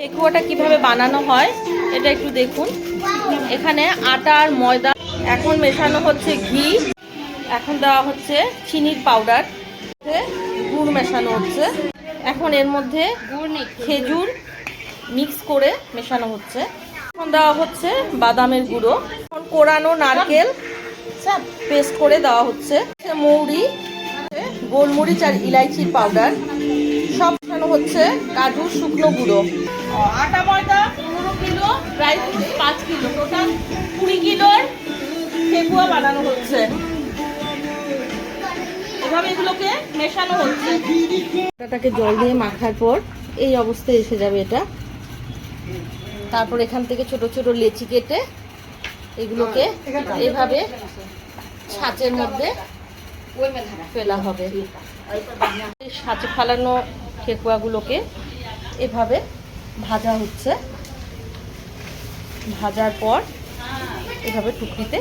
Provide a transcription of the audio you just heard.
ঠেকুয়াটা কিভাবে বানানো হয় এটা একটু দেখুন। এখানে আটা আর ময়দা এখন মেশানো হচ্ছে ঘি, এখন দেওয়া হচ্ছে চিনির পাউডার, গুড় মেশানো হচ্ছে। এখন এর মধ্যে খেজুর মিক্স করে মেশানো হচ্ছে। এখন দেওয়া হচ্ছে বাদামের গুঁড়ো, এখন কোরানো নারকেল পেস্ট করে দেওয়া হচ্ছে, মৌরি, গোলমরিচ আর ইলাইচির পাউডার সব মেশানো হচ্ছে, কাজু শুকনো গুঁড়ো। আটা ময়দা 15 kilo, dry fruit 5 kilo, total 20 কিলোর ঠেকুয়া বানানো হচ্ছে। এভাবে এগুলোকে মেশানো হচ্ছে। আটাটাকে জল দিয়ে মাখার পর এই অবস্থায় এসে যাবে এটা। তারপর এখান থেকে ছোট ছোট লেচি কেটে এগুলোকে এভাবে ছাঁচের মধ্যে ফেলা হবে। ছাঁচে ফেলানো ঠেকুয়াগুলোকে এভাবে ভাজা হচ্ছে, ভাজার পর এভাবে টুকরিতে